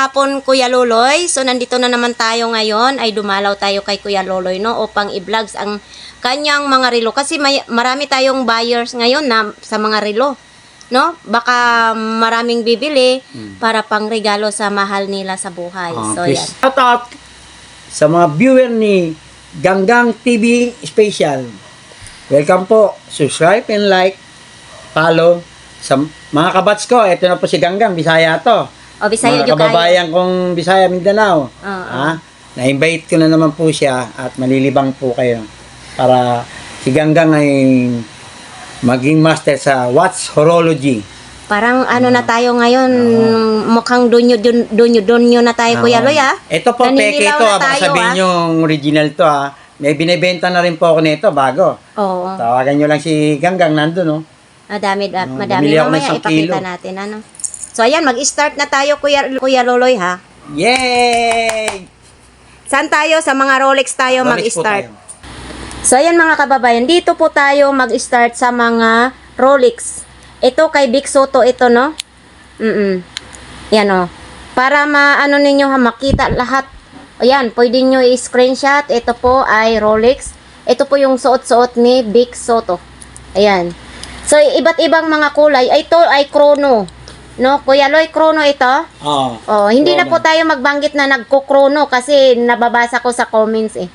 hapon, Kuya Loloy. So, nandito na naman tayo ngayon. Ay dumalaw tayo kay Kuya Loloy, no? Upang i-vlogs ang kanyang mga relo. Kasi marami tayong buyers ngayon na sa mga relo, no? Baka maraming bibili para pang regalo sa mahal nila sa buhay. So, yan. Shout out sa mga viewer ni Ganggang TV Special. Welcome po. Subscribe and like, follow. Sa mga kabats ko, ito na po si Ganggang, Bisaya to. O, Bisaya, mga kababayan kong Bisaya, Mindanao. Na-invite ko na naman po siya at malilibang po kayo para si Ganggang ay maging master sa Watch Horology. Parang ano na tayo ngayon, mukhang dunyo na tayo, Kuya Loy, ha? Ito po, peke ito, baka sabihin yung original to, ha? May binibenta na rin po ako nito, bago. Oo. Tawagan nyo lang si Ganggang, nandun, no? Madami. Bumili ako ng Mamaya isang ipakita kilo. natin, ano? So, ayan, mag-start na tayo, Kuya Loloy, ha? Yay! Saan tayo? Sa mga Rolex tayo Rolex po mag-start. tayo. So, ayan mga kababayan, dito po tayo mag-start sa mga Rolex. Ito kay Vic Soto ito, no? Yan, o. Para maano ninyo, ha, makita lahat. Ayan, pwede nyo i-screenshot. Ito po ay Rolex. Ito po yung suot-suot ni Vic Soto. Ayan. So, iba't ibang mga kulay. Ito ay chrono. No, Kuya Loy, chrono ito? Oh, hindi na po tayo magbanggit na nagko-chrono kasi nababasa ko sa comments eh.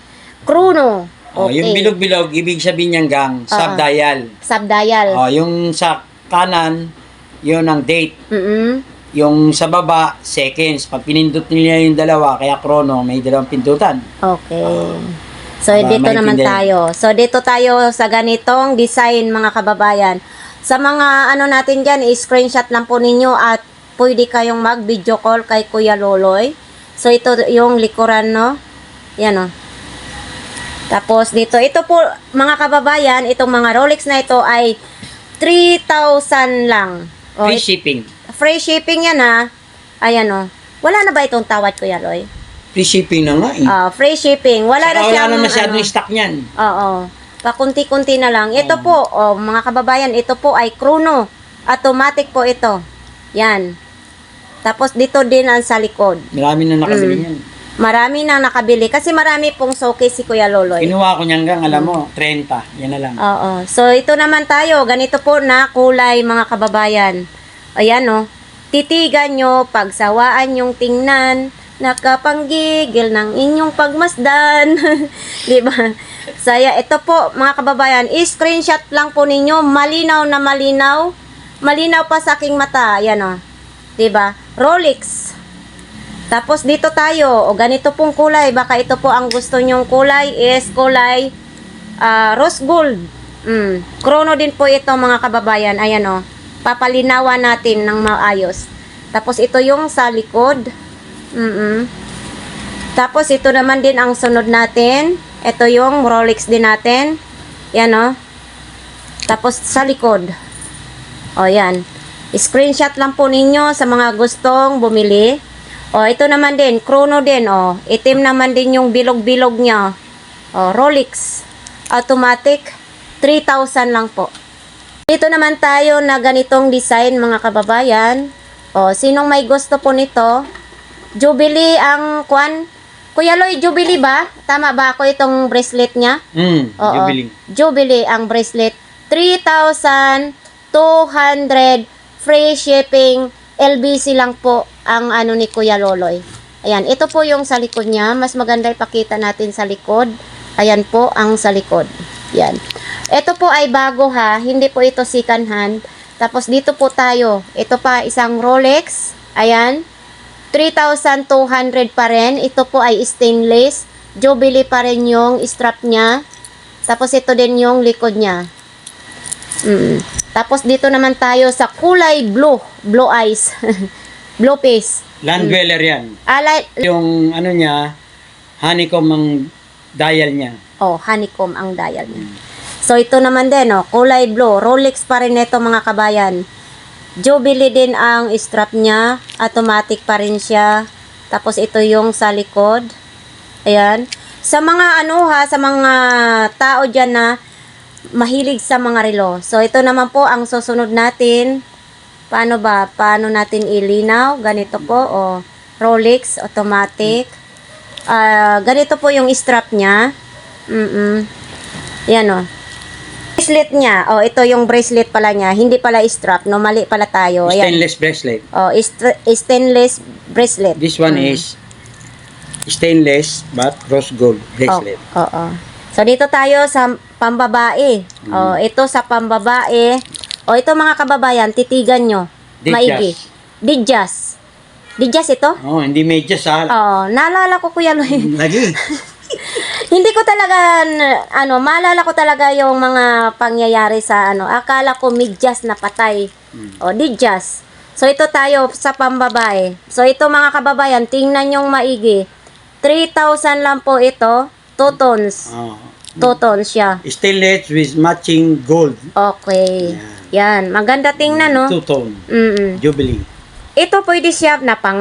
Chrono. Okay. Yung bilog-bilog, ibig sabihin niyang gang, sub-dial. Sub-dial. Yung sa kanan, yun ang date. Yung sa baba, seconds. Pag pinindot nila yung dalawa, kaya chrono, may dalawang pindutan. Okay. So, dito naman tayo. So, dito tayo sa ganitong design, mga kababayan. Sa mga ano natin dyan, i-screenshot lang po ninyo at pwede kayong mag-video call kay Kuya Loloy. So, ito yung likuran, no? Yan, o. Tapos, dito, ito po, mga kababayan, itong mga Rolex na ito ay 3,000 lang. O, Free shipping. Free shipping yan, ha? Ayan, o. Wala na ba itong tawad, Kuya Loy? Free shipping na nga eh. Free shipping. Wala na siyang, wala na masyadong stock niyan. Oo. Pakunti-kunti na lang. Ito po, mga kababayan, ito po ay chrono. Automatic po ito. Yan. Tapos dito din ang sa likod. Marami na nakabili yan. Marami na nakabili. Kasi marami pong showcase si Kuya Loloy. Kinuha ko niyang gang, alam mo, 30. Yan na lang. Oo. So, ito naman tayo. Ganito po na kulay, mga kababayan. Ayan, o. Titigan nyo, pagsawaan yung tingnan, nakapanggigil ng inyong pagmasdan. Diba? Saya, ito po, mga kababayan, i-screenshot lang po ninyo, malinaw na malinaw. Malinaw pa sa aking mata. Ayan, o. Diba? Rolex. Tapos dito tayo, o ganito pong kulay, baka ito po ang gusto nyong kulay is kulay rose gold. Chrono din po ito, mga kababayan. Ayan, o. Papalinawan natin ng maayos. Tapos ito yung sa likod. Tapos ito naman din ang sunod natin. Ito yung Rolex din natin. Yan, o. Tapos sa likod. O, yan. Screenshot lang po ninyo sa mga gustong bumili. O, ito naman din. Chrono din, o. Itim naman din yung bilog-bilog niya. O, Rolex. Automatic. 3,000 lang po. Dito naman tayo na ganitong design, mga kababayan. O, sinong may gusto po nito? Jubilee ang kwan. Kuya Loy, Jubilee ba? Tama ba ako itong bracelet niya? Jubilee. Jubilee ang bracelet. 3,200 free shipping. LBC lang po ang ano ni Kuya Loloy. Ayan, ito po yung sa likod niya. Mas maganda ipakita natin sa likod. Ayan po ang sa likod. Yan. Ito po ay bago, ha. Hindi po ito second hand. Tapos dito po tayo. Ito pa isang Rolex. Ayan. 3,200 pa rin. Ito po ay stainless. Jubilee pa rin yung strap niya. Tapos ito din yung likod niya. Tapos dito naman tayo sa kulay blue. Blue eyes. Blue face. Land dweller yan. Yung ano niya, honeycomb ang dial niya. Honeycomb ang dial niya. So ito naman din, kulay blue. Rolex pa rin ito, mga kabayan. Jubilee din ang strap niya. Automatic pa rin siya. Tapos ito yung sa likod. Ayan. Sa mga sa mga tao dyan na mahilig sa mga relo. So ito naman po ang susunod natin. Paano natin ilinaw? Ganito po, Rolex, automatic. Ganito po yung strap niya. Yan o. Bracelet niya. Oh, ito yung bracelet pala niya. Hindi pala strap, no? Mali pala tayo. Ayan. Stainless bracelet. Oh, stainless bracelet. This one is stainless but rose gold bracelet. Oo. So, dito tayo sa pambabae. Oh, ito sa pambabae. Oh, ito mga kababayan, titigan nyo. Maigi. Didyas. Didyas ito? Oh, hindi medyas ha. Oo, naalala ko Kuya Loy. Lagi. Hindi ko talaga, maalala ko talaga yung mga pangyayari sa akala ko medyas na patay. O, didyas. So, ito tayo sa pambabae. So, ito mga kababayan, tingnan yung maigi. 3,000 lang po ito. 2 tons. Oh. 2 tons siya. Stainless with matching gold. Okay. Yan. Maganda tingnan, no? 2 tone. Jubilee. Ito pwede siya na pang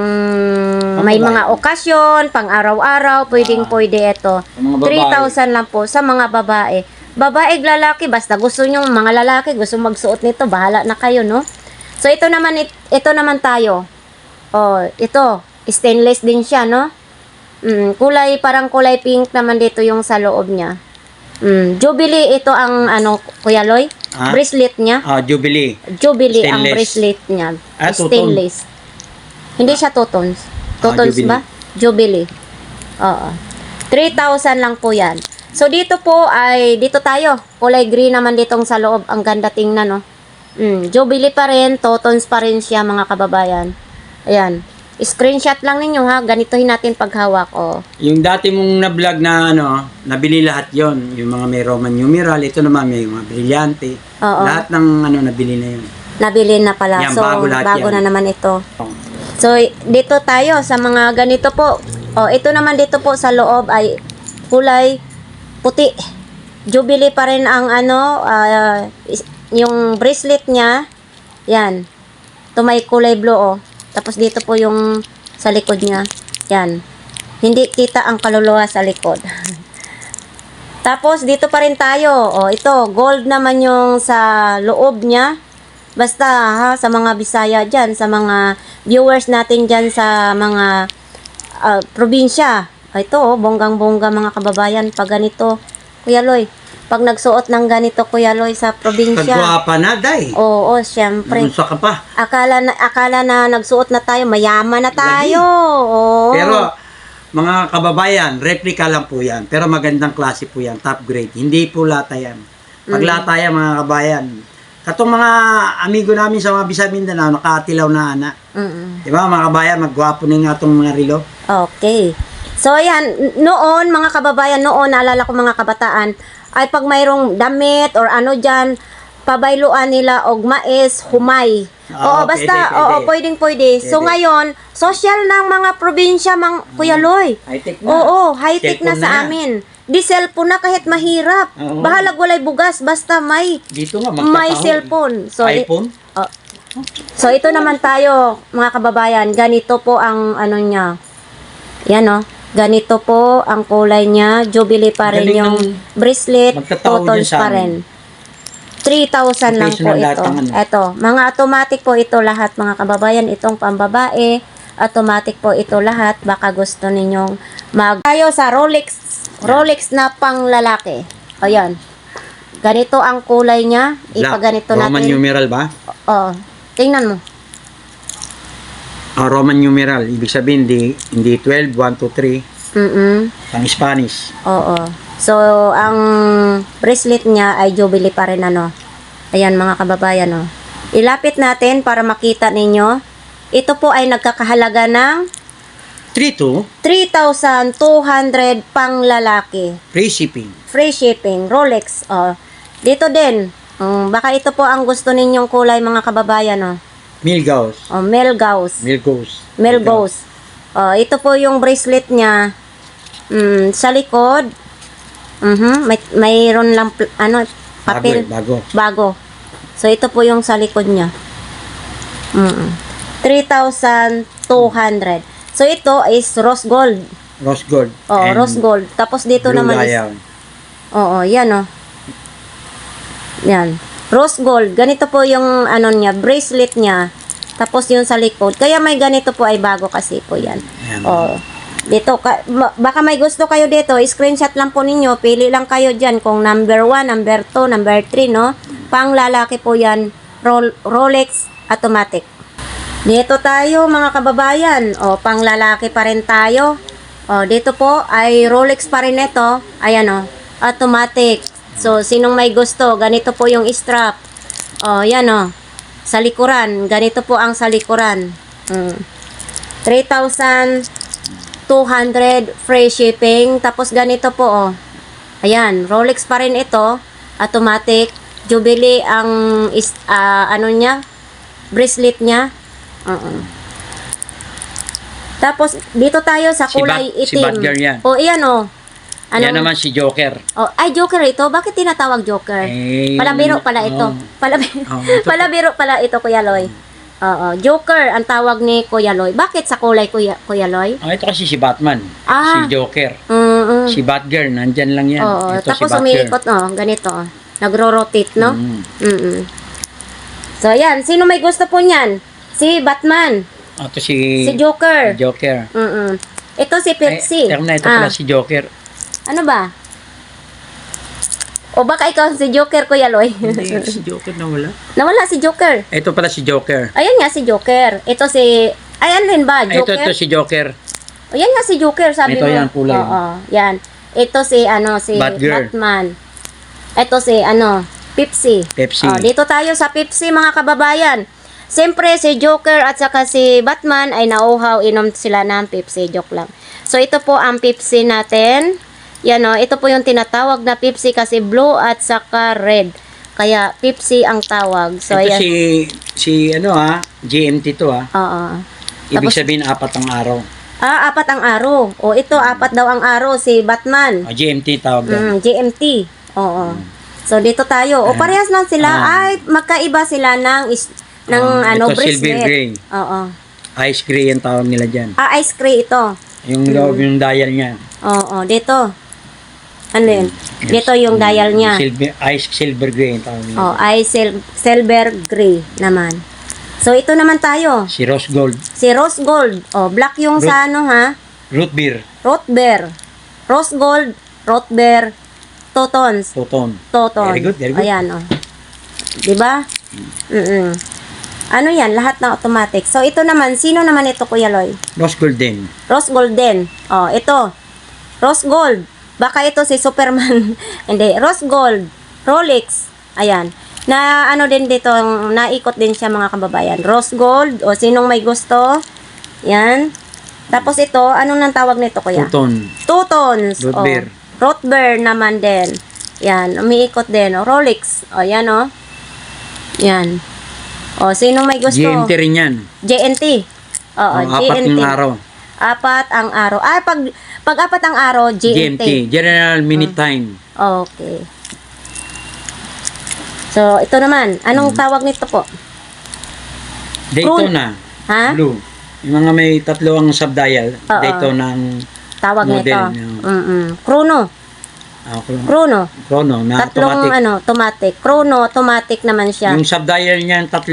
may mga okasyon, pang araw-araw, pwede ito. Mga babae. 3,000 lang po sa mga babae. Babae, lalaki, basta gusto nyo, mga lalaki, gusto magsuot nito, bahala na kayo, no? So, ito naman tayo. Oh, ito, stainless din siya, no? Parang kulay pink naman dito yung sa loob niya. Jubilee, ito ang, Kuya Loy? Bracelet niya. Jubilee. Jubilee ang Stainless. bracelet niya. 2 tone. Stainless. Hindi siya 2 tons. 2 tons Jubilee. ba? Jubilee. Oo. 3,000 lang po yan. So, dito tayo. Kulay green naman ditong sa loob. Ang ganda tingnan, no? Jubilee pa rin. 2 tons pa rin siya, mga kababayan. Ayan. Screenshot lang ninyo, ha? Ganitohin natin paghawak, oh. Yung dati mong na-vlog na nabili lahat yon. Yung mga may Roman numeral, ito naman may mga brilyante. Oo. Lahat ng nabili na yun. Nabili na pala. Yan, So, bago lahat bago yan. na naman ito. Oh. So, dito tayo sa mga ganito po. Oh, ito naman dito po sa loob ay kulay puti. Jubilee pa rin ang yung bracelet niya. Yan. Ito may kulay blue, oh. Tapos dito po yung sa likod niya. Yan. Hindi kita ang kaluluwa sa likod. Tapos dito pa rin tayo. Oh, ito, gold naman yung sa loob niya. Basta sa mga Bisaya dyan, sa mga viewers natin dyan sa mga probinsya. Ito, bonggang-bongga mga kababayan. Pag ganito, Kuya Loy, pag nagsuot ng ganito, Kuya Loy, sa probinsya. Pagkuha na, day. Oo, syempre. Bunsa ka pa. Akala na nagsuot na tayo, mayaman na tayo. Oo. Pero, mga kababayan, replica lang po yan. Pero magandang klase po yan, top grade. Hindi po lata yan. Pag lata yan, mga kababayan, katong mga amigo namin sa mga Bisaya Mindanao, nakatilaw na anak. Di ba, mga kababayan, maggwapo na nga itong mga relo. Okay. So, ayan, noon, mga kababayan, naalala ko mga kabataan, ay pag mayroong damit or dyan, pabayluan nila og mais, humay. Oo, basta, pwedeng. So, ngayon, social ng mga probinsya, Kuya Loy. High-tech na. Oo, high-tech na Cellphone sa na. amin. Di cellphone na kahit mahirap. Oo. Bahalag walay bugas, basta may Dito nga, may magtatahol. cellphone. So, iPhone? so, ito naman tayo, mga kababayan. Ganito po ang niya. Yan, oh. Ganito po ang kulay niya. Jubilee pa rin Galing yung ng bracelet. magtatawag Totals yan sa pa amin. rin. 3,000 lang Peso po na lahat ito. ng Ito, mga automatic po ito lahat, mga kababayan. Itong pambabae, automatic po ito lahat. Baka gusto ninyong tayo sa Rolex. Rolex na pang lalaki. Ayan. Ganito ang kulay niya. Ipaganito Roman natin. numeral ba? Oo. Tingnan mo. Roman numeral. Ibig sabihin, hindi 12, 1, 2, 3. Pang Spanish. Oo. So, ang bracelet niya ay Jubilee pa rin, Ayan, mga kababayan, Ilapit natin para makita ninyo. Ito po ay nagkakahalaga ng 3,200 pang lalaki. Free shipping. Free shipping. Rolex. Dito din. Baka ito po ang gusto ninyong kulay, mga kababayan, Milgauss. Melgauss. Melgauss. Ito po yung bracelet niya. Sa likod. Mayroon lang papel. Bago. So ito po yung sa likod niya. 3,200. So ito is rose gold. Rose gold. And rose gold. Tapos dito blue naman lion. yan Yan. Rose gold. Ganito po yung niya, bracelet niya. Tapos yung sa likod. Kaya may ganito po ay bago kasi po yan. Ayan. Oh. Dito, baka may gusto kayo dito, screenshot lang po ninyo, pili lang kayo dyan kung number 1, number 2, number 3, no? Pang lalaki po yan, Rolex automatic. Dito tayo mga kababayan, o pang lalaki pa rin tayo. O dito po ay Rolex pa rin ito, ayan o, automatic. So sinong may gusto, ganito po yung strap. O yan o, sa likuran, ganito po ang sa likuran. 3,200 free shipping. Tapos ganito po oh. Ayan, Rolex pa rin ito, automatic. Jubilee ang ano niya, bracelet niya. Tapos dito tayo sa kulay Si itim. Badger yan. O iyan oh. Yan naman si Joker. Oh, ay Joker ito. Bakit tinatawag Joker? Palabiro pala ito. Palabiro pala ito, Kuya Loy. Oo, Joker ang tawag ni Kuya Loy. Bakit sa kulay Kuya Loy? Ito kasi si Batman. Si Joker. Si Batgirl, nandyan lang yan. Oo, Ito tapos si umiikot, ganito. Nagro-rotate, no? So, ayan. Sino may gusto po niyan? Si Batman. Ito si Joker. Joker. Ito si Pepsi. Ito pala si Joker. Ano ba? O baka ikaw si Joker, Kuya Loy? Hindi, si Joker nawala. Nawala si Joker. Ito pala si Joker. Ayan nga si Joker. Ito si... Ayan din ba, Joker? Ito si Joker. O yan nga si Joker, sabi Ito mo. yan, kulay. Oo, yan. Ito si, si Batgirl. Batman. Ito si, Pepsi. Pepsi. Dito tayo sa Pepsi, mga kababayan. Siyempre, si Joker at saka si Batman ay nauhaw, inom sila ng Pepsi. Joke lang. So, ito po ang Pepsi natin. Yan o, ito po yung tinatawag na Pepsi kasi blue at saka red. Kaya Pepsi ang tawag. So, ito ayan. si GMT to Oo. Ibig Tapos, sabihin 4 ang araw. 4 ang araw. O, ito, 4 daw ang araw si Batman. GMT tawag yan. GMT. Oo. So, dito tayo. O, parehas lang sila. Ay, magkaiba sila ng ito bracelet. silver gray. Oo. Ice gray ang tawag nila dyan. Ice gray ito. Yung loob yung dial niya. Oo, dito. Ano yun? Dito yung dial niya. Silver gray ang tawag nila. Oh, silver gray naman. So, ito naman tayo. Si Rose Gold. Si Rose Gold. Oh, black yung sa Root beer. Root beer. Rose Gold, root beer, totons. Toton. Toton. Very good, very good. Ayan, oh. Diba? Ano yan? Lahat na automatic. So, ito naman. Sino naman ito, Kuya Loy? Rose Golden. Rose Golden. Oh, ito. Rose Gold. Baka ito si Superman. Hindi. Rose Gold. Rolex. Ayan. Na ano din dito, naikot din siya mga kababayan. Rose Gold. O, sinong may gusto? Yan. Tapos ito, anong nang tawag nito, Kuya? Toton. Tutons. Root beer. Root beer naman din. Yan. Umiikot din. O, Rolex. O, yan o. Yan. O, sinong may gusto? GMT rin yan. JNT. Oo, GNT. 4 ang araw. 4 ang araw. Ay, pag 4 ang araw, GMT. General Minute Time. Okay. So, ito naman. Anong tawag nito po? Daytona. Ha? Blue. Yung mga may 3 ang subdial. Oo. Daytona ang Tawag model nito. niya. Chrono. Chrono. Chrono na Tatlong automatic. automatic. Chrono, automatic naman siya. Yung subdial niya 3,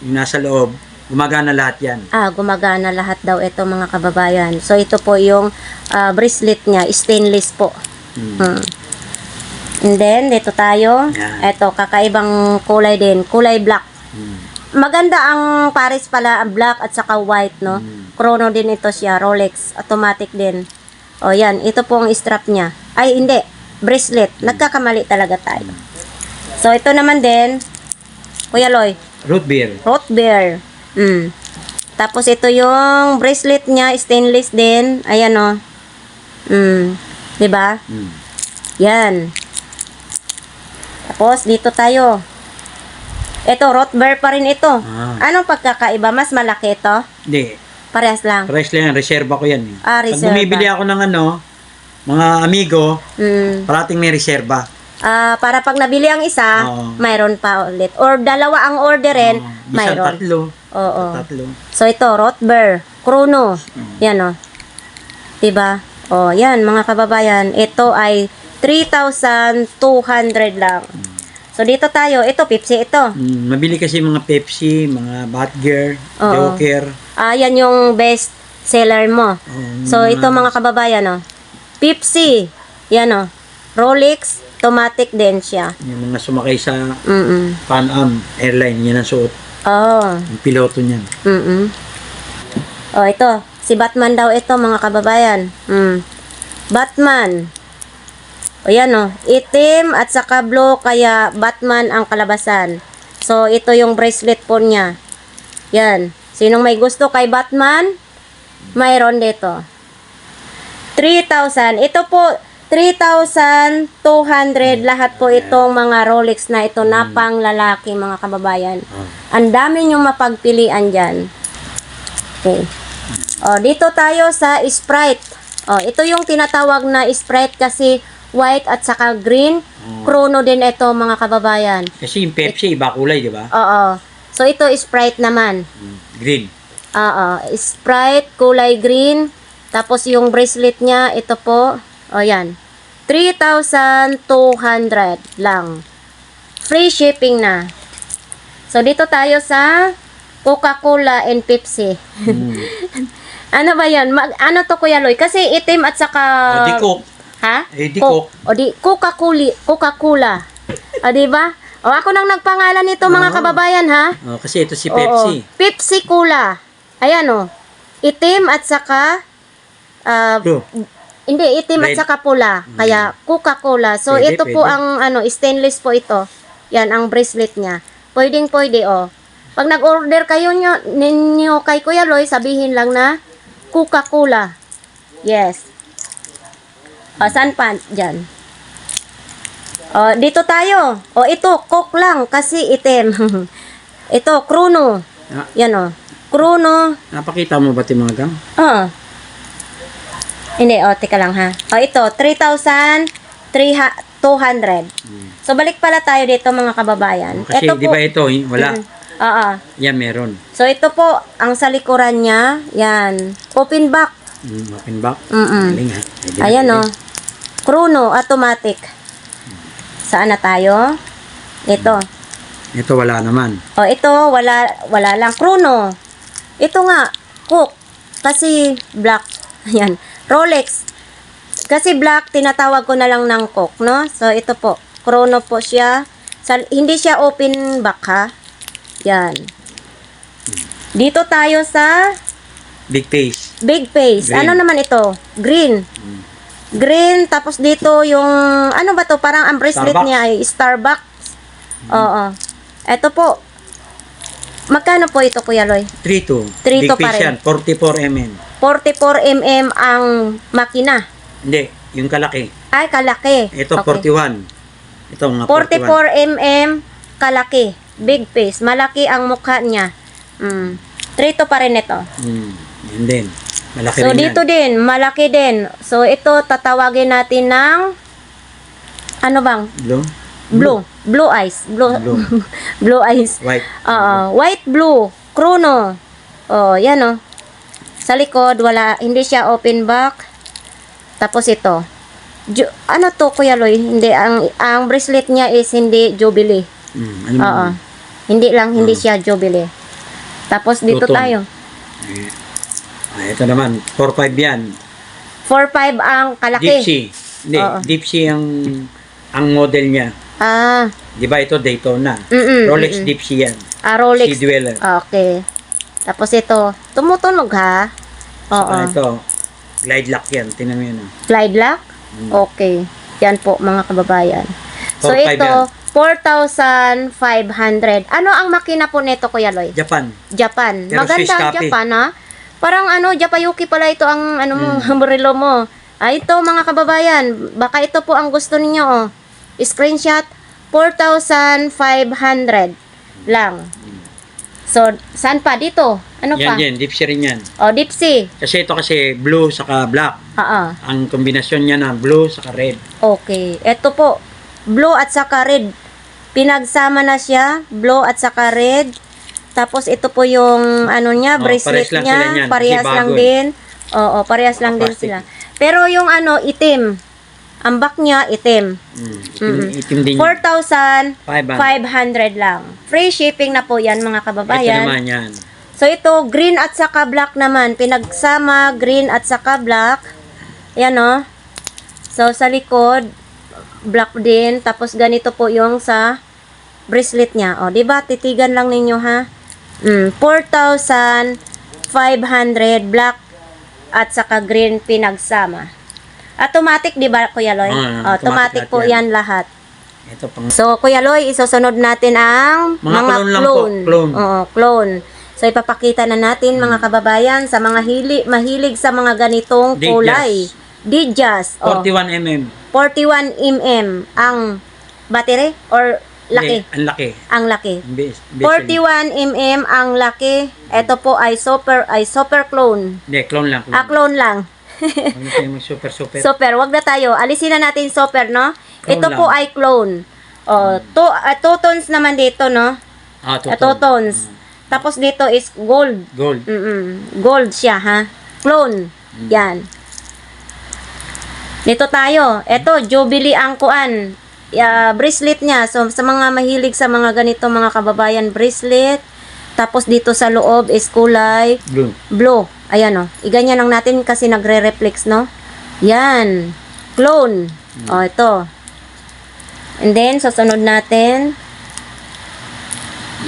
yung nasa loob, gumagana lahat yan. Gumagana lahat daw ito mga kababayan. So, ito po yung bracelet niya. Stainless po. And then, dito tayo. Yan. Ito, kakaibang kulay din. Kulay black. Maganda ang Paris pala, ang black at saka white, no? Chrono din ito siya. Rolex. Automatic din. O, yan. Ito po ang strap niya. Ay, hindi. Bracelet. Nagkakamali talaga tayo. So, ito naman din. Kuya Loy. Root beer. Root beer. Tapos ito yung bracelet niya, stainless din. Ayan o. Diba? Yan. Tapos dito tayo. Ito, root beer pa rin ito. Anong pagkakaiba? Mas malaki ito? Hindi. Parehas lang. Price lang yan. Reserva ko yan. Pag Reserva. bumibili ako ng mga amigo, parating may reserva. Para pag nabili ang isa, mayroon pa ulit. Or dalawa ang orderin, mayroon. Oo. 3. So ito, root beer, chrono. Yan o. Diba? O, yan mga kababayan. Ito ay 3,200 lang. So, dito tayo. Ito, Pepsi ito. Mabili kasi mga Pepsi, mga Badger, Oo. Joker. Yan yung best seller mo. So, mga- ito mga kababayan, Pepsi. Yan, Rolex, automatic din siya. Yung mga sumakay sa Mm-mm. Pan Am Airline, yan ang suot. Oh. Yung piloto niyan. Mm-mm. Oh, ito. Si Batman daw ito, mga kababayan. Batman. O yan, itim at saka blue, kaya Batman ang kalabasan. So, ito yung bracelet po niya. Yan. Sinong may gusto kay Batman, mayroon dito. 3,000. Ito po, 3,200. Lahat po itong mga Rolex na ito na pang lalaki, mga kababayan. Ang dami niyong mapagpilian dyan. Okay. O, dito tayo sa Sprite. O, ito yung tinatawag na Sprite kasi white at saka green. Chrono din ito, mga kababayan. Kasi yung Pepsi, iba kulay, di ba? Oo. So, ito Sprite naman. Green. Oo. Sprite, kulay green. Tapos, yung bracelet niya, ito po. O, yan. 3,200 lang. Free shipping na. So, dito tayo sa Coca-Cola and Pepsi. Ano ba yan? Ano to, Kuya Loy? Kasi itim at saka... O, di Coke. Ha? Eh, di Coke. O, di Coca-Cola. O, di ba? O, ako nang nagpangalan nito, mga kababayan, ha? Oh, kasi ito si Pepsi. Oo. Pepsi Cola. Ayan, itim at saka... Blue. Hindi, itim at Red. saka pula. Kaya Coca-Cola. So, Pwede, ito po pwede. ang stainless po ito. Yan, ang bracelet niya. Pwedeng-pwede, Pag nag-order kayo ninyo kay Kuya Loy, sabihin lang na Coca-Cola. Yes. Saan pa? Diyan. Dito tayo. Ito, Coke lang kasi itim. Ito, Chrono. Ah. Yan, Chrono. Napakita mo ba ito mga gang? Hindi, teka lang ha. Ito, 3,200. So, balik pala tayo dito, mga kababayan. Kasi Ito di ba ito, wala. Oo. Yan, meron. So, ito po, ang sa likuran niya, yan. Open back. Open back. Mm-mm. Galing ha. Pwede na, Ayan, pwede. Chrono, automatic. Saan na tayo? Ito. Ito wala naman. Ito, wala lang. Chrono. Ito nga, Coke. Kasi black. Ayan. Rolex. Kasi black, tinatawag ko na lang ng Coke, no? So, ito po. Chrono po siya. Hindi siya open back, ha? Yan. Dito tayo sa Big face. Big Face. Green. Ano naman ito? Green. Green. Tapos dito yung, ano ba to? Parang ang bracelet Starbucks. niya ay Starbucks. Oo. Ito po. Magkano po ito, Kuya Loy? 3-2. 3-2 Big pa face rin. yan. 44 mm. 44 mm ang makina. Hindi, yung kalaki. Ay, kalaki. Ito, Okay. 41. Ito, mga 44 mm kalaki. Big Face. Malaki ang mukha niya. 3-2 pa rin ito. 41. Yan din. Malaki So, rin dito yan. din, malaki din. So, ito, tatawagin natin ng, ano bang? Blue? Blue. Blue eyes. Blue. Blue. Blue eyes. White. White, blue. Chrono. Yan, Sa likod, hindi siya open back. Tapos ito. Ano to, Kuya Loy? Hindi, ang bracelet niya is hindi Jubilee. Ano Oo. Hindi siya Jubilee. Tapos dito Luton. tayo. Ito naman, 4-5 yan. 4-5 ang kalaki. Deep Sea. Hindi, Oo. Deep Sea ang model niya. Di ba ito Daytona? Rolex Deep Sea yan. Rolex. Sea Dweller. Okay. Tapos ito, tumutunog ha? Oo. Saka ito, glide lock yan. Tingnan mo yan. Glide lock? Okay. Yan po, mga kababayan. So, 4-5 ito, yan. 4,500. Ano ang makina po nito, Kuya Loy? Japan. Japan. Pero Maganda Swiss ang copy. Japan, ha? Parang Japayuki pala ito ang relo mo. Ito, mga kababayan. Baka ito po ang gusto ninyo, Screenshot, 4,500 lang. So, saan pa? Dito. Ano pa? Yan, Deep Sea rin yan. Deep Sea. Kasi ito kasi blue saka black. Oo. Ang kombinasyon niya na blue saka red. Okay. Ito po, blue at saka red. Pinagsama na siya, blue at saka red. Tapos ito po yung bracelet parehas lang niya. sila niyan, kasi Parehas bago lang eh. din. Oo, parehas lang din Plastic. sila. Pero yung itim. Ang back niya, itim. Itim din yan. 4,500 lang. Free shipping na po yan, mga Ito kababayan. naman yan. So, ito, green at saka black naman. Pinagsama, green at saka black. Ayan, o. So, sa likod, black din. Tapos, ganito po yung sa bracelet niya. O, diba? Titigan lang ninyo, ha? 4,500 black at saka green pinagsama. Automatic, di ba, Kuya Loy? Automatic Automatic po lahat yan lahat. Ito pang So, Kuya Loy, isusunod natin ang Mga clone lang po, clone. Oo, clone. So, ipapakita na natin, mga kababayan, sa mga mahilig sa mga ganitong Digyas. kulay. Digyas. 41mm. 41 mm ang battery or laki? Hindi, ang laki. Ang laki. Base- 41 mm ang laki. Ito po ay super clone. Hindi, clone lang. Clone lang. Ano tayo mag super. Super, wag na tayo. Alisin na natin super, no? Clone Ito po lang. ay clone. Oh, two tones naman dito, no? Two tones. Tapos dito is gold. Gold. Gold siya, ha? Clone. Yan. Dito tayo. Ito, Jubilee ang kuan. Bracelet niya. So, sa mga mahilig sa mga ganito, mga kababayan, bracelet. Tapos dito sa loob is kulay Blue. blue. Ayan, o. Iganyan lang natin kasi nagre-reflex, no? Yan. Clone. O, ito. And then, susunod natin.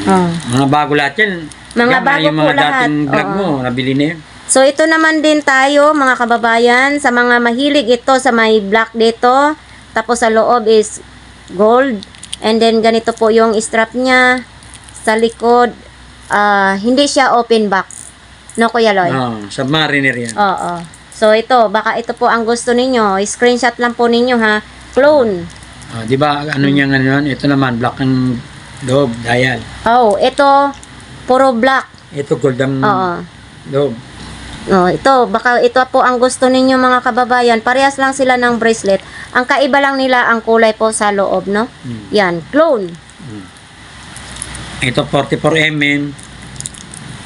Oh. Mga bago lahat yan. Mga Yan, bago yung po mga lahat. dating vlog Oo. mo, nabili na yan. So, ito naman din tayo, mga kababayan, sa mga mahilig ito, sa may black dito. Tapos sa loob is gold. And then, ganito po yung strap niya. Sa likod, hindi siya open back. No, Kuya Loy? Submariner yan. Oo. So, ito, baka ito po ang gusto ninyo. Screenshot lang po ninyo, ha? Clone. Di ba, ano niya nga yun? Ito naman, black ang loob, dial. Oh, ito, puro black. Ito, gold ang Oo. loob. Oh, ito, baka ito po ang gusto ninyo, mga kababayan. Parehas lang sila ng bracelet. Ang kaiba lang nila ang kulay po sa loob, no? Yan, clone. Ito, 44mm.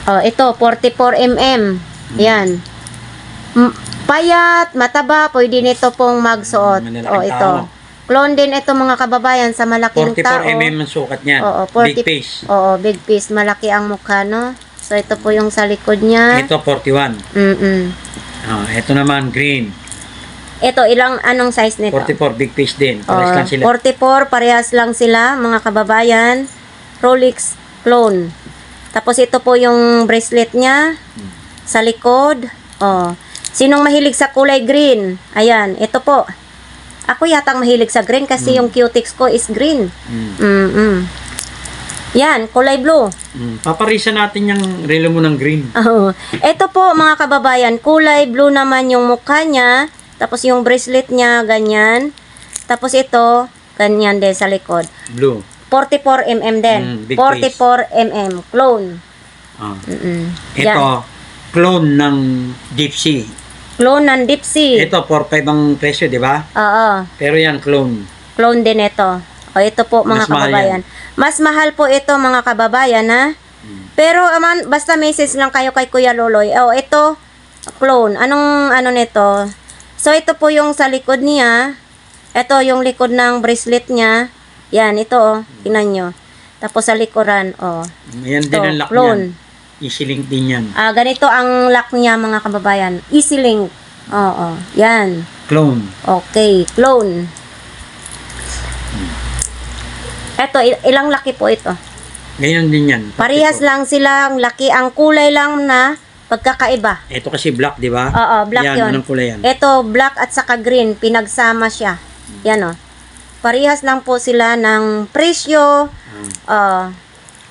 Oh, ito, 44 mm. Yan. Payat, mataba, pwede nito pong magsuot. Malalaking Oh, ito. tao. Clone din ito, mga kababayan, sa malaking tao. 44mm ang sukat niyan. Oo, Big face. Oo, big piece. Malaki ang mukha, no? So, ito po yung sa likod niya. Ito, 41. Ito naman, green. Ito, anong size nito? 44, big face din. Parehas lang sila. 44, parehas lang sila, mga kababayan. Rolex clone. Tapos ito po yung bracelet niya sa likod. Oh. Sinong mahilig sa kulay green? Ayan, ito po. Ako yatang mahilig sa green kasi yung cutics ko is green. Yan, kulay blue. Paparisan natin yung relo mo ng green. Oh. Ito po, mga kababayan, kulay blue naman yung mukha niya. Tapos yung bracelet niya, ganyan. Tapos ito, ganyan din sa likod. Blue. 44 mm din. Big 44 mm. Clone. Ito, Yan. clone ng Deep Sea. Clone ng Deep Sea. Ito, 4.5 ang presyo, di ba? Oo. Pero yan, clone. Clone din ito. O, ito po, mga Mas mahal kababayan. Mas mahal po ito, mga kababayan, ha? Pero, basta message lang kayo kay Kuya Loloy. O, ito, clone. Anong, nito? So, ito po yung sa likod niya. Ito, yung likod ng bracelet niya. Yan, ito, tingnan nyo. Tapos sa likuran, Yan din ang lock clone. niyan. Easy link din yan. Ganito ang lock niya, mga kababayan. Easy link. Oo, yan. Clone. Okay, clone. Eto, ilang laki po ito? Ganyan din yan. Parehas lang silang laki. Ang kulay lang na pagkakaiba. Ito kasi black, di ba? Oo, black yan. yun. Anong kulay yan? Ito, black at saka green. Pinagsama siya. Yan, o. Parehas lang po sila ng presyo.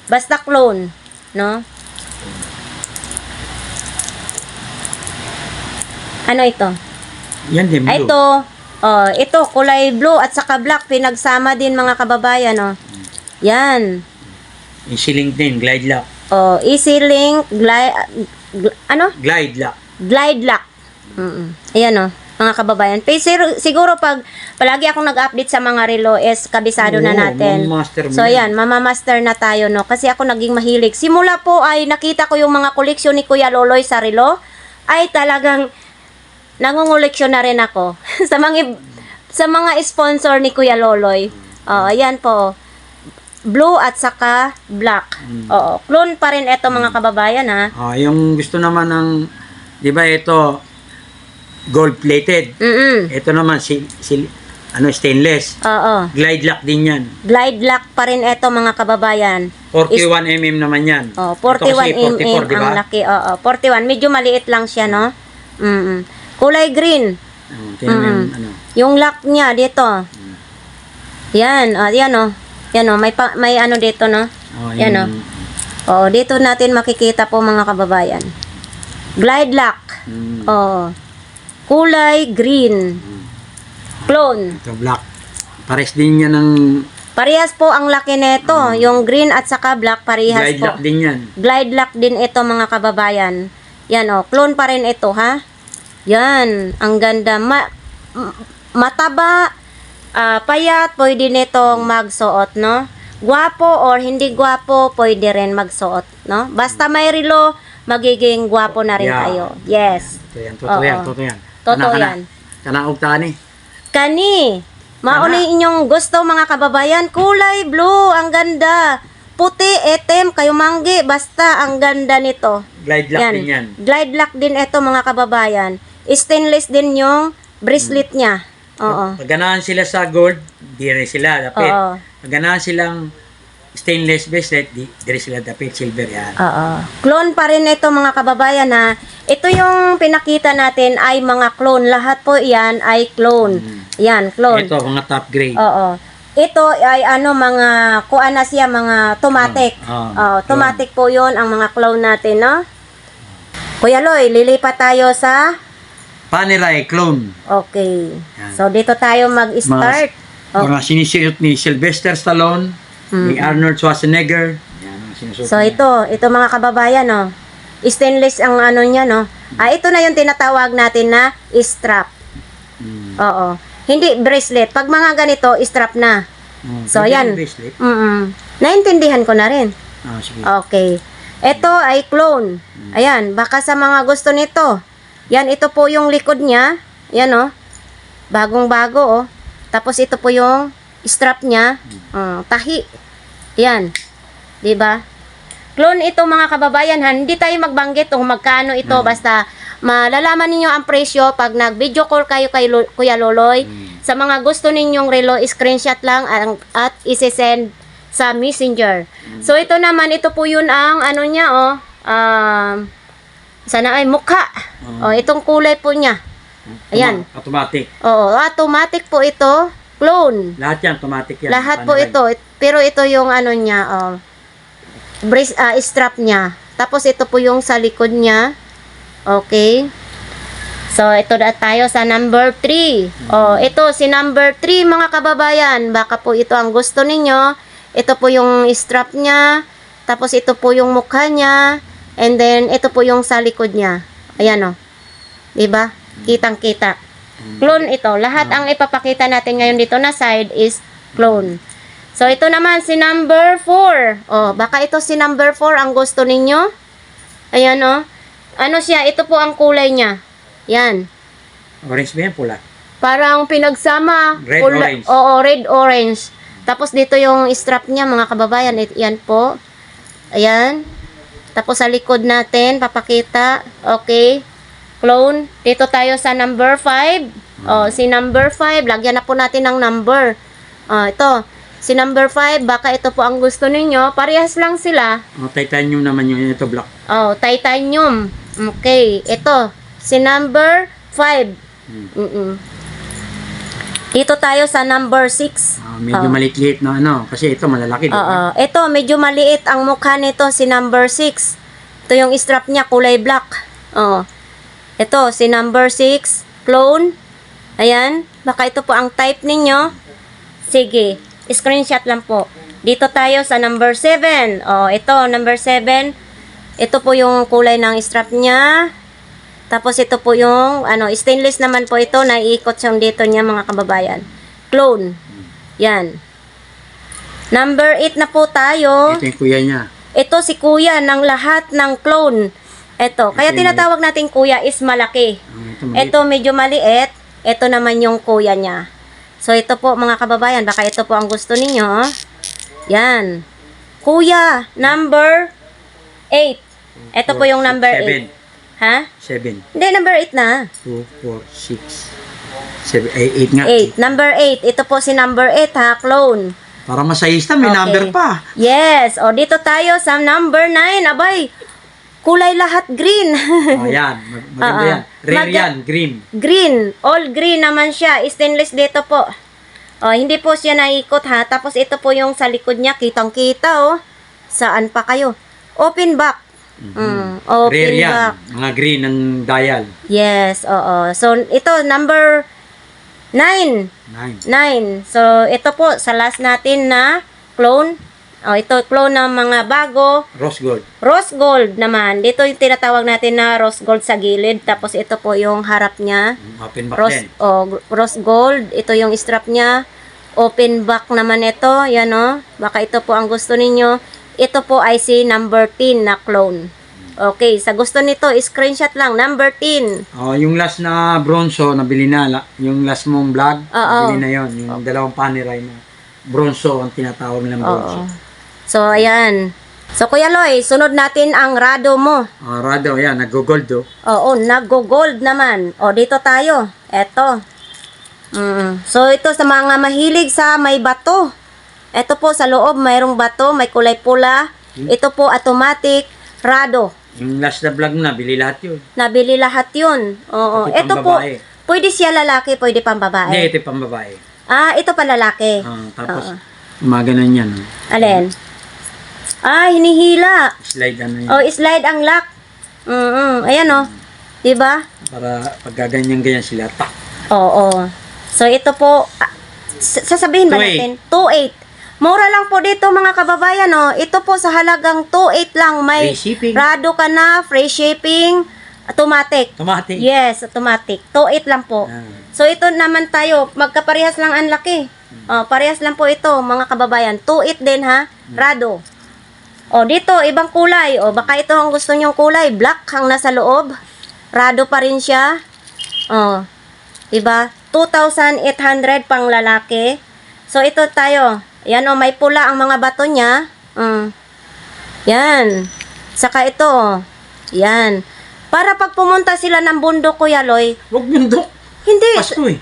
Basta clone. No? Ano ito? Yan din, blue. Ito, kulay blue at saka black. Pinagsama din, mga kababayan, o. Yan. Easy link din, glide lock. Easy link, Glide lock. glide lock. Ayan, o. Mga kababayan. Siguro pag palagi akong nag-update sa mga relo is kabisado na Oo, natin. mamamaster mo So, yan. ayan, mamamaster na tayo, no? Kasi ako naging mahilig. Simula po ay nakita ko yung mga koleksyon ni Kuya Loloy sa relo. Ay talagang nangungoleksyon na rin ako. sa mga sponsor ni Kuya Loloy. Ayan po. Blue at saka black. Oo. Clone pa rin ito mga kababayan ha. Yung gusto naman ng, di ba ito, gold-plated. Ito naman, stainless. Oo. Glide lock din yan. Glide lock pa rin ito mga kababayan. 41mm naman yan. 41 Ito kasi 44, mm di ba? ang laki. Oo. 41. Medyo maliit lang siya, no? Kulay green. Tingnan mo yung, ano. Yung lock niya dito. Yan. Yan o. Yan o. May ano dito, no? Yan o. Oo. Dito natin makikita po mga kababayan. Glide lock. Oo. Kulay green. Clone. Ito, black. Pares din yan ng Parehas po ang laki nito. Yung green at saka black parehas glide po. lock din yan. Glide lock din ito mga kababayan. Yan o. Clone pa rin ito ha. Yan. Ang ganda. Mataba. Payat. Pwede nitong magsuot no. Gwapo or hindi gwapo. Pwede rin magsuot no. Basta may relo. Magiging gwapo na rin kayo. Yes. Totoo yan. Totoo yan. Kanang ugtani. Kani, mauni inyong gusto mga kababayan, kulay blue, ang ganda. Puti, itim, kayo manggi, basta ang ganda nito. Glide lock din yan. Glide lock din ito mga kababayan. Stainless din yung bracelet niya. Oo. Pag ganahan sila sa gold, di rin sila dapit. Oo. Pag ganahan silang stainless bracelet, di rin sila dapit, silver yan. Oo. Clone pa rin ito mga kababayan ha. Ito yung pinakita natin ay mga clone. Lahat po yan ay clone. Yan, clone. Ito, mga top grade. Oo. Ito ay mga kuan na siya, mga automatic. Automatic po 'yon ang mga clone natin, no? Kuya Loy, lilipat tayo sa Panerai clone. Okay. Yan. So dito tayo mag-start. Mga sinisuot ni Sylvester Stallone, ni Arnold Schwarzenegger. Yan, mga sinusuot So ito mga kababayan, no. Stainless ang ano niya, no. Ito na yung tinatawag natin na strap. Oo. Hindi bracelet. Pag mga ganito, strap na. So, yan. Naintindihan ko na rin. Sige. Okay. Ito ay clone. Ayan. Baka sa mga gusto nito. Yan, ito po yung likod niya. Yan, oh. Bagong-bago, oh. Tapos, ito po yung strap niya. Tahi. Yan. Diba? Clone ito, mga kababayan. Hindi tayo magbanggit kung magkano ito. Basta, malalaman ninyo ang presyo pag nag-video call kayo kay Kuya Loloy. Sa mga gusto ninyong relo, screenshot lang at isi-send sa Messenger. So, ito naman, ito po yun ang ano niya, oh. Sana ay mukha. Itong kulay po niya. Ayan. Automatic. Oo, automatic po ito. Clone. Lahat yan, automatic yan. Lahat po ito. Pero ito yung ano niya, strap niya. Tapos, ito po yung sa likod niya. Okay. So, ito na tayo sa number 3. Ito, si number 3, mga kababayan. Baka po ito ang gusto ninyo. Ito po yung strap niya. Tapos, ito po yung mukha niya. And then, ito po yung sa likod niya. Ayan, o. Diba? Kitang-kita. Clone ito. Lahat ang ipapakita natin ngayon dito na side is clone. So, ito naman si number 4. Baka ito si number 4 ang gusto ninyo. Ayan, o. Ano siya? Ito po ang kulay niya. Yan. Orange ba yan? Pula? Parang pinagsama. Red-orange. Oo, red-orange. Tapos dito yung strap niya, mga kababayan. Yan po. Ayan. Tapos sa likod natin, papakita. Okay. Clone. Dito tayo sa number 5. Si number 5. Lagyan na po natin ng number. Ito. Si number 5. Baka ito po ang gusto ninyo. Parehas lang sila. Titanium naman yun. Ito black. Titanium. Okay. Ito. Si number 5. Dito tayo sa number 6. Medyo maliit-liit na ano. Kasi ito malalaki. Diba? Ito, medyo maliit ang mukha nito, si number 6. Ito yung strap niya, kulay black. Ito, si number 6. Clone. Ayan. Baka ito po ang type ninyo. Sige. Screenshot lang po. Dito tayo sa number 7. Ito, number 7. Ito po yung kulay ng strap niya. Tapos ito po yung stainless naman po ito, naiikot siyang dito niya, mga kababayan. Clone. Yan. Number 8 na po tayo. Ito yung kuya niya. Ito si kuya ng lahat ng clone. Ito. Kaya tinatawag natin kuya is malaki. Ito medyo maliit. Ito naman yung kuya niya. So, ito po mga kababayan, baka ito po ang gusto ninyo. Oh. Yan. Kuya, number 8. Ito po yung number 8. Ha? 7. Hindi, number 8 na. 2, 4, 6, 7, 8 nga. 8. Number 8. Ito po si number 8 ha, clone. Para masayista, may Okay. number pa. Yes. O, dito tayo sa number 9. Abay, kulay lahat green. Oh, yan. Maganda yan. Rare yan, green. Green. All green naman siya. Stainless dito po. O, hindi po siya naikot ha. Tapos ito po yung sa likod niya. Kitang-kita oh. Saan pa kayo? Open back. Open Rare yan. back. Mga green ng dial. Yes, oo. So, ito, number 9. 9. 9. So, ito po, sa last natin na clone. O, ito, clone ng mga bago. Rose gold. Rose gold naman. Dito yung tinatawag natin na rose gold sa gilid. Tapos, ito po yung harap niya. Open back Rose, din. rose gold. Ito yung strap niya. Open back naman ito. Yan o. Baka ito po ang gusto ninyo. Ito po ay si number 10 na clone. Okay, sa gusto nito, screenshot lang. Number 10. Oh, yung last na bronzo, nabili na. Yung last mong vlog, Oo. nabili na yon. Yung dalawang paneray na bronzo ang tinatawag nilang bronzo. Oo. So, ayan. So, Kuya Loy, sunod natin ang rado mo. Rado, yan, nag-gold oh. Oo, nag-gold naman. O, dito tayo. Eto. So, ito sa mga mahilig sa may bato. Ito po sa loob, mayroong bato, may kulay pula. Ito po, automatic, rado. Yung last na vlog mo, nabili lahat yun. Nabili lahat yun. Oo. Pati Ito po, pambabae. pwede siya lalaki, pwede pang Hindi, babae. ito yung pambabae. Ito pa lalaki. Tapos, umaganan yan. Alin? Hinihila. Slide ano yan. Oh, slide ang lock. Ayan oh. 'Di ba? Para pagkaganyan-ganyan sila, tak. Oo. So ito po sasabihin ba 2.8. natin? 2.8. Mura lang po dito mga kababayan oh. Ito po sa halagang 2.8 lang may Free shipping. rado ka na, free shipping, automatic. Automatic. Yes, automatic. 2.8 lang po. So ito naman tayo, magkaparehas lang ang laki. Parehas lang po ito mga kababayan. 2.8 din ha, rado. O, dito, ibang kulay. O, baka ito ang gusto nyong kulay. Black ang nasa loob. Rado pa rin siya. O, diba? 2,800 pang lalaki. So, ito tayo. Yan o, may pula ang mga bato niya. Yan. Saka ito, o. Yan. Para pag pumunta sila ng bundok, Kuya Loy, Huwag bundok. hindi. Pasko eh.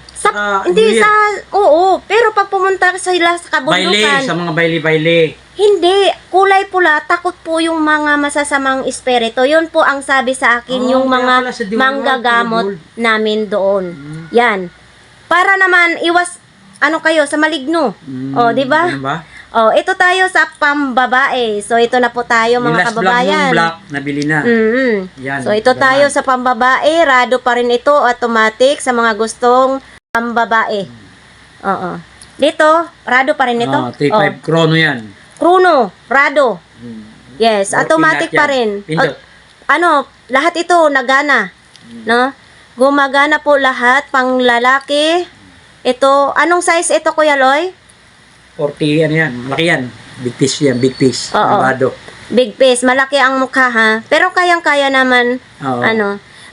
Hindi sa, oo. Pero pag pumunta sila sa kabundukan, Baile, sa mga baile-baile. hindi, kulay pula, takot po yung mga masasamang espiritu. Yun po ang sabi sa akin, yung kaya mga pala sa Diwal, manggagamot gold. namin doon. Yan. Para naman iwas, kayo, sa maligno. Di ba? Ganun ba? Ito tayo sa pambabae. So, ito na po tayo Yung mga last vlog kababayan. mong black, nabili na. Yan, So, ito ganun. tayo sa pambabae. Rado pa rin ito, automatic, sa mga gustong pambabae. Oo. Dito, rado pa rin ito. 3.5 chrono yan. Chrono, rado. Yes, Working automatic lahat pa yan. rin. Pindot. Lahat ito nagana. No? Gumagana po lahat, pang lalaki. Ito, anong size ito, Kuya Loy? 40, ano yan, malaki yan. Big piece yan, big piece. Oo. Nabado. Big face, malaki ang mukha ha. Pero kayang-kaya naman, Oo.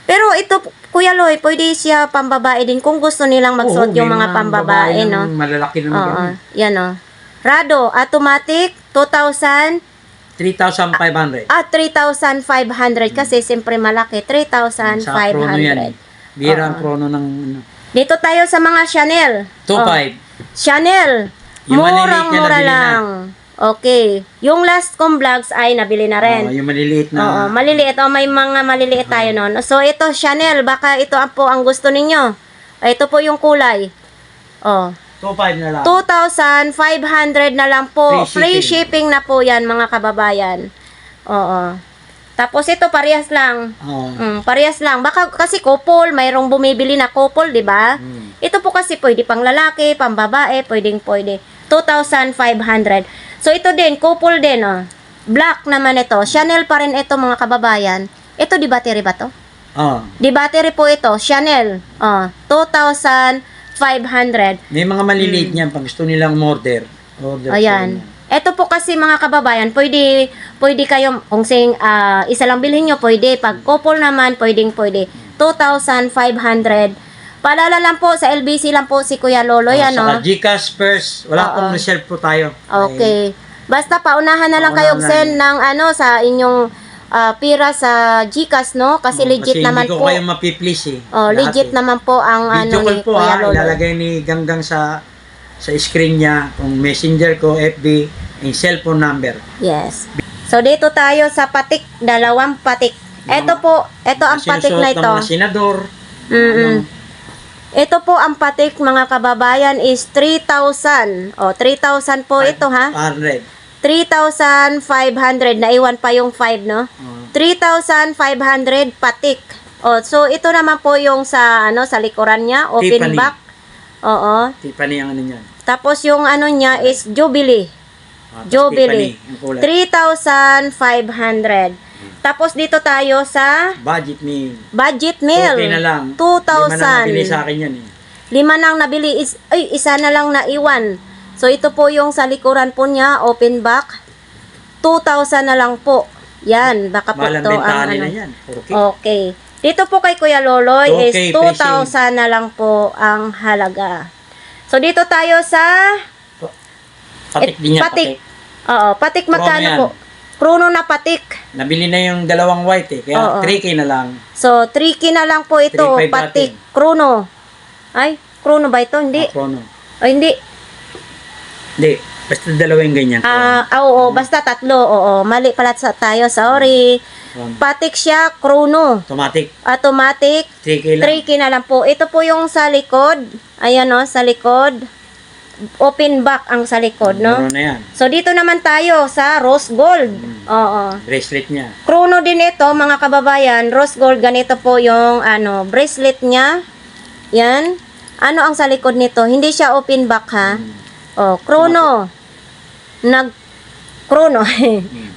Pero ito, Kuya Loy, pwede siya pambabae din kung gusto nilang magsuot Oo, yung may mga pambabae, ng no? Malalaki na Oo, ganun. yan o. Rado, automatic, 2,000, 3,500. 3,500 kasi siyempre malaki, Sa chrono 3,500. yan. Bira ang chrono ng Dito tayo sa mga Chanel. 2.5. Chanel. Yung maliliit niya, Murang-mura nabili na. lang. Okay. Yung last kong vlogs ay nabili na rin. Yung maliliit Oo, na. maliliit. May mga maliliit tayo noon. So, ito, Chanel. Baka ito po ang gusto ninyo. Ito po yung kulay. 2.5 na lang. 2,500 na lang po. Free Free shipping na po yan, mga kababayan. Oo. Tapos ito, parehas lang. Oo. Parehas lang. Baka kasi couple, mayroong bumibili na couple, di ba? Ito po kasi pwede pang lalaki, pang babae, pwede. 2,500. So, ito din, couple din, Black naman ito. Chanel pa rin ito, mga kababayan. Ito, di battery ba to? Di battery po ito. Chanel. 2,500. May mga maliliit niyan. Pag gusto nilang order. Ayan. Ito po kasi mga kababayan, pwede kayo, kung isa lang bilhin nyo, pwede. Pag couple naman, pwede. 2,500. Paalala lang po, sa LBC lang po si Kuya Loloy, ano? Saka Gcash first. Wala Oo. pong reserve po tayo. Okay. Basta paunahan na lang Paunahan kayo na send ng ano sa inyong pira sa GCash, no? Kasi legit kasi naman hindi ko po. kayo mapiplease eh. Oh, Lahat legit eh. naman po ang Video ano call ni po Kuya ha. Loloy. Ilalagay ni Ganggang sa screen niya. Kung messenger ko, FB, yung cellphone number. Yes. So dito tayo sa patik, 2 patik. Ito po, ito ang patik na Sinusuot ng ito. mga senador. Mm-mm. Ito po ang patik, mga kababayan, is 3,000. O, 3,000 po ito, ha? 100. 3,500. Naiwan pa yung 5, no? 3,500 patik. O, so ito naman po yung sa, ano, sa likuran niya. Open Tiffany. back. Oo. Tiffany ang ano niyan. Tapos yung ano niya is Jubilee. Tapos Jubilee. Tiffany, ang kulay. 3,500. Tapos dito tayo sa Budget meal. budget meal. Okay na lang. 2,000. Lima na nabili sa akin yan eh. 5 nang nabili is, ay, isa na lang naiwan. So, ito po yung sa likuran po niya, open back. 2,000 na lang po. Yan, baka po Malang to ang bentahan ano. nila yan. Okay. Okay. Dito po kay Kuya Loloy Okay, is 2,000 na lang po ang halaga. So, dito tayo sa Patik din yan. patik. Oo, patik Chrono magkano yan. po? Chrono na patik. Nabili na yung dalawang white eh. Kaya Oo. 3K na lang. So, 3K na lang po ito, 3,500 patik. Chrono. Ay, chrono ba ito? Hindi. Chrono. Ay, hindi. Hindi. Basta dalawa yung ganyan. Oo, basta tatlo. Oo, mali pala tayo. Sorry. Chrono. Patik siya, chrono. Automatic. Automatic, 3K lang. 3K na lang po. Ito po yung sa likod. Ayan o, sa likod. Open back ang sa likod, no? Meron na yan. So, dito naman tayo sa rose gold. Oo. Bracelet niya. Chrono din ito, mga kababayan. Rose gold, ganito po yung ano, bracelet niya. Yan. Ano ang sa likod nito? Hindi siya open back, ha? Oh, chrono. Chrono.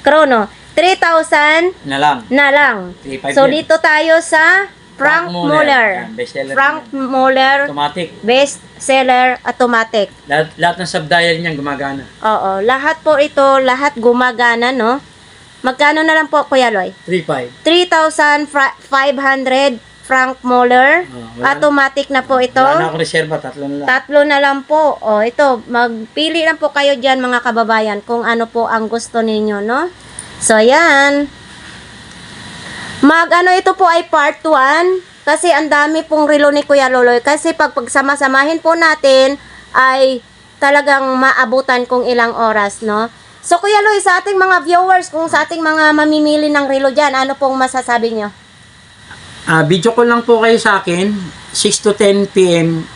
Chrono. 3,000 Na lang. na lang. 3,500 So, yan. dito tayo sa Frank Muller. Yan, bestseller Frank din yan. Muller, Automatic. best seller automatic. Lahat ng sub-dial niyan gumagana. Oo, lahat po ito, lahat gumagana, no? Magkano na lang po, Kuya Loy? 3,500. 3,500 Frank Muller. wala- Automatic na po ito. Wala na akong reserva. 3 na lang. Tatlo na lang po. O, ito, magpili lang po kayo dyan, mga kababayan, kung ano po ang gusto ninyo, no? So, yan. Ano ito po ay part 1. Kasi ang dami pong relo ni Kuya Loloy. Kasi pag pagsama-samahin po natin, ay talagang maabutan kung ilang oras, no? So, Kuya Loy, sa ating mga viewers, kung sa ating mga mamimili ng relo dyan, ano pong masasabi nyo? Video call lang po kayo sa akin. 6 to 10 p.m.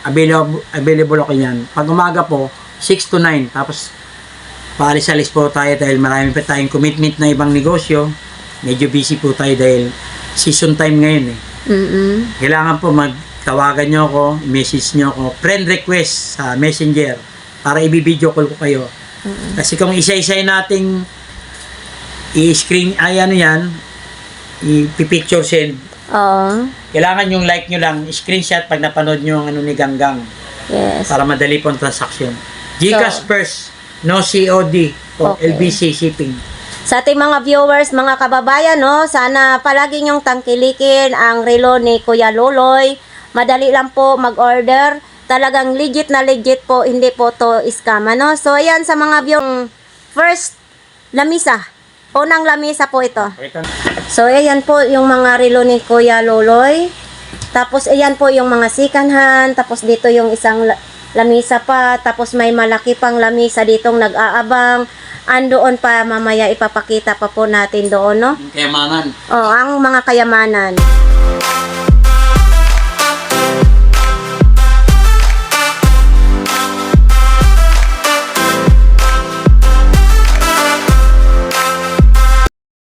Available ako yan. Pag umaga po, 6 to 9. Tapos, paalis-alis po tayo dahil marami pa tayong commitment na ibang negosyo. Medyo busy po tayo dahil season time ngayon eh. Kailangan po magtawagan nyo ako, message nyo ako, friend request sa messenger para i-video call ko kayo. Kasi kung isa-isay nating i-screen, ay ano yan, i-picture send, Oo. kailangan yung like nyo lang, screenshot pag napanood nyo ang ano ni Ganggang Yes. para madali po ang transaction. Gcash So, first, no COD o Okay. LBC shipping. Sa ating mga viewers, mga kababayan, no, sana palagi nyong tangkilikin ang relo ni Kuya Loloy. Madali lang po mag-order. Talagang legit na legit po, hindi po to scam, ano? So, ayan sa mga viewers, first, lamisa. Unang lamisa po ito. Pakita na. So, ayan po yung mga relo ni Kuya Loloy. Tapos, ayan po yung mga second hand. Tapos, dito yung isang lamisa pa. Tapos, may malaki pang lamisa ditong nag-aabang. Andoon pa, mamaya ipapakita pa po natin doon, no? Kayamanan. Oh, ang mga kayamanan.